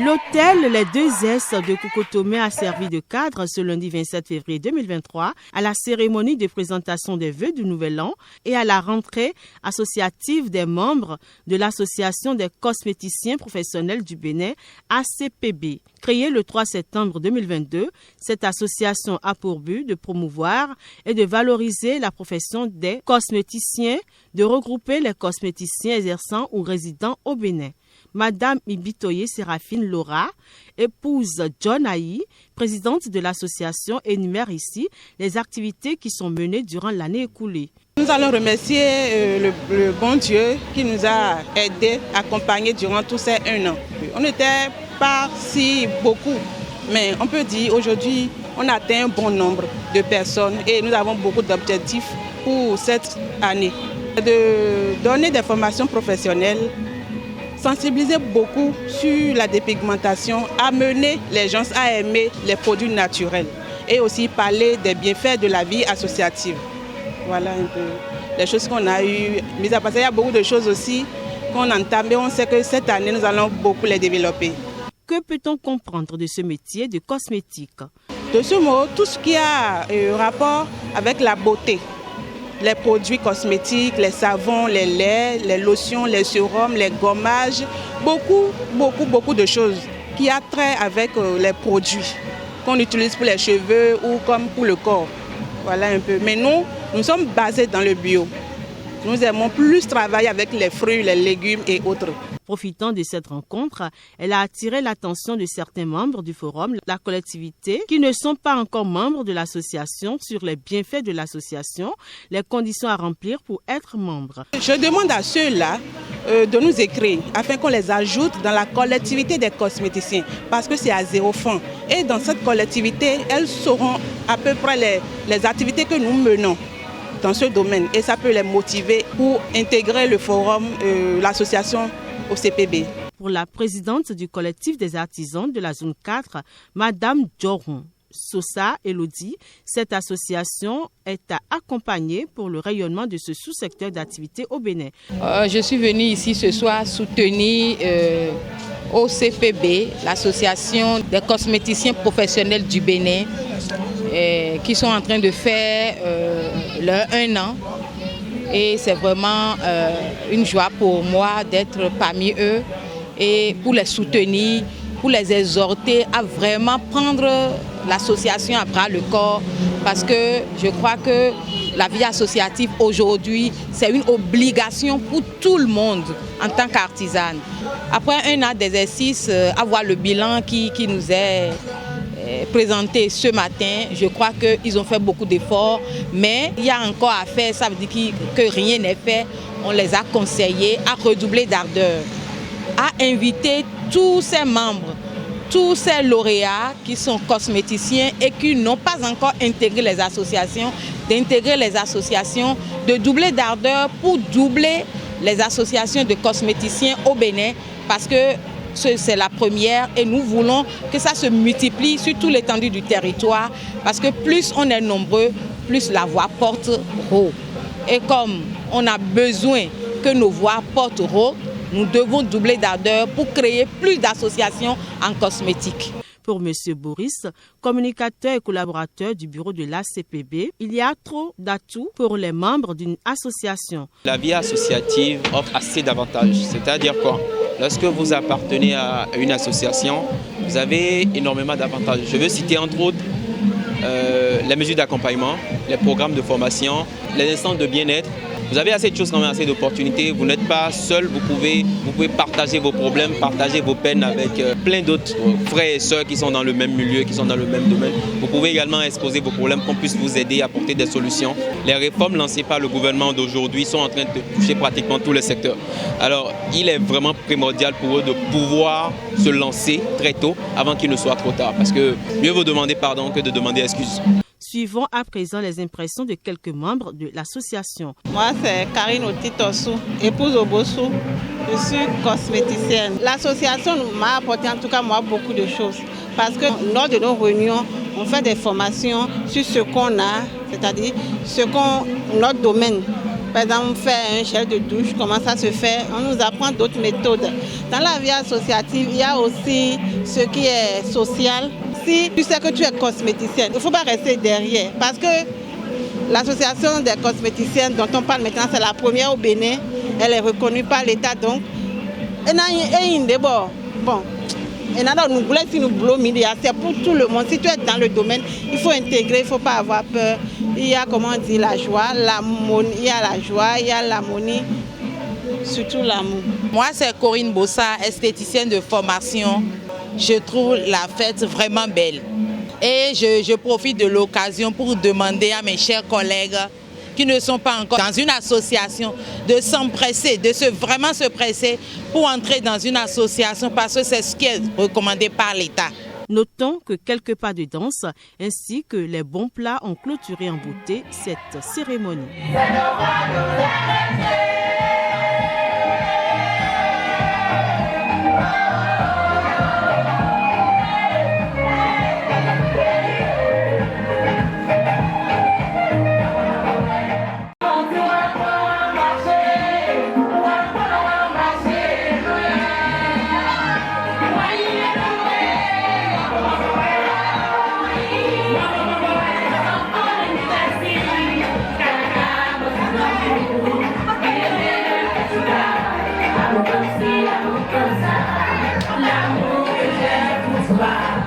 L'hôtel Les 2S de Kokotomé a servi de cadre ce lundi 27 février 2023 à la cérémonie de présentation des vœux du Nouvel An et à la rentrée associative des membres de l'Association des cosméticiens professionnels du Bénin, ACPB. Créée le 3 septembre 2022, cette association a pour but de promouvoir et de valoriser la profession des cosméticiens, de regrouper les cosméticiens exerçant ou résidant au Bénin. Madame Ibitoye Séraphine Laura, épouse John Aïe, présidente de l'association, énumère ici les activités qui sont menées durant l'année écoulée. Nous allons remercier le bon Dieu qui nous a aidés, accompagnés durant tous ces 1 an. On n'était pas si beaucoup, mais on peut dire aujourd'hui on a atteint un bon nombre de personnes et nous avons beaucoup d'objectifs pour cette année. De donner des formations professionnelles, sensibiliser beaucoup sur la dépigmentation, amener les gens à aimer les produits naturels et aussi parler des bienfaits de la vie associative. Voilà un peu les choses qu'on a eues. Mais à part ça, il y a beaucoup de choses aussi qu'on entame et on sait que cette année, nous allons beaucoup les développer. Que peut-on comprendre de ce métier de cosmétique? De ce mot, tout ce qui a rapport avec la beauté. Les produits cosmétiques, les savons, les laits, les lotions, les sérums, les gommages, beaucoup de choses qui a trait avec les produits qu'on utilise pour les cheveux ou comme pour le corps. Voilà un peu. Mais nous sommes basés dans le bio. Nous aimons plus travailler avec les fruits, les légumes et autres. Profitant de cette rencontre, elle a attiré l'attention de certains membres du forum, la collectivité, qui ne sont pas encore membres de l'association, sur les bienfaits de l'association, les conditions à remplir pour être membre. Je demande à ceux-là de nous écrire afin qu'on les ajoute dans la collectivité des cosméticiens parce que c'est à 0 francs. Et dans cette collectivité, elles sauront à peu près les activités que nous menons dans ce domaine et ça peut les motiver pour intégrer le forum, l'association au CPB. Pour la présidente du collectif des artisans de la zone 4, Madame Djoron Sosa Elodie, cette association est à accompagner pour le rayonnement de ce sous-secteur d'activité au Bénin. Je suis venue ici ce soir soutenir au CPB, l'association des cosméticiens professionnels du Bénin, qui sont en train de faire leur 1 an. Et c'est vraiment une joie pour moi d'être parmi eux et pour les soutenir, pour les exhorter à vraiment prendre l'association à bras le corps parce que je crois que la vie associative aujourd'hui, c'est une obligation pour tout le monde en tant qu'artisane. Après 1 an d'exercice, avoir le bilan qui nous est présenté ce matin, je crois qu'ils ont fait beaucoup d'efforts, mais il y a encore à faire, ça veut dire que rien n'est fait. On les a conseillés à redoubler d'ardeur, à inviter tous ces membres, tous ces lauréats qui sont cosméticiens et qui n'ont pas encore intégré les associations, d'intégrer les associations, de doubler d'ardeur pour doubler les associations de cosméticiens au Bénin parce que c'est la première et nous voulons que ça se multiplie sur toute l'étendue du territoire parce que plus on est nombreux, plus la voix porte haut. Et comme on a besoin que nos voix portent haut, nous devons doubler d'ardeur pour créer plus d'associations en cosmétique. Pour M. Boris, communicateur et collaborateur du bureau de l'ACPB, il y a trop d'atouts pour les membres d'une association. La vie associative offre assez d'avantages, c'est-à-dire quoi? Lorsque vous appartenez à une association, vous avez énormément d'avantages. Je veux citer entre autres les mesures d'accompagnement, les programmes de formation, les instances de bien-être. Vous avez assez de choses, quand même, assez d'opportunités. Vous n'êtes pas seul, vous pouvez partager vos problèmes, partager vos peines avec plein d'autres frères et sœurs qui sont dans le même milieu, qui sont dans le même domaine. Vous pouvez également exposer vos problèmes, qu'on puisse vous aider à apporter des solutions. Les réformes lancées par le gouvernement d'aujourd'hui sont en train de toucher pratiquement tous les secteurs. Alors, il est vraiment primordial pour eux de pouvoir se lancer très tôt avant qu'il ne soit trop tard. Parce que mieux vaut demander pardon que de demander excuse. Suivons à présent les impressions de quelques membres de l'association. Moi, c'est Karine Otitosu, épouse Obosu. Je suis cosméticienne. L'association m'a apporté en tout cas moi beaucoup de choses. Parce que lors de nos réunions, on fait des formations sur ce qu'on a, c'est-à-dire notre domaine. Par exemple, faire un gel de douche, comment ça se fait. On nous apprend d'autres méthodes. Dans la vie associative, il y a aussi ce qui est social. Si tu sais que tu es cosméticienne, il ne faut pas rester derrière. Parce que l'association des cosméticiennes dont on parle maintenant, c'est la première au Bénin. Elle est reconnue par l'État. Donc, bon. C'est pour tout le monde. Si tu es dans le domaine, il faut intégrer, il ne faut pas avoir peur. Il y a, comment on dit, la joie, il y a la joie, il y a l'harmonie, surtout l'amour. Moi, c'est Corinne Bossa, esthéticienne de formation. Je trouve la fête vraiment belle. Et je profite de l'occasion pour demander à mes chers collègues qui ne sont pas encore dans une association de s'empresser, vraiment se presser pour entrer dans une association parce que c'est ce qui est recommandé par l'État. Notons que quelques pas de danse ainsi que les bons plats ont clôturé en beauté cette cérémonie. L'amour que j'ai pour toi,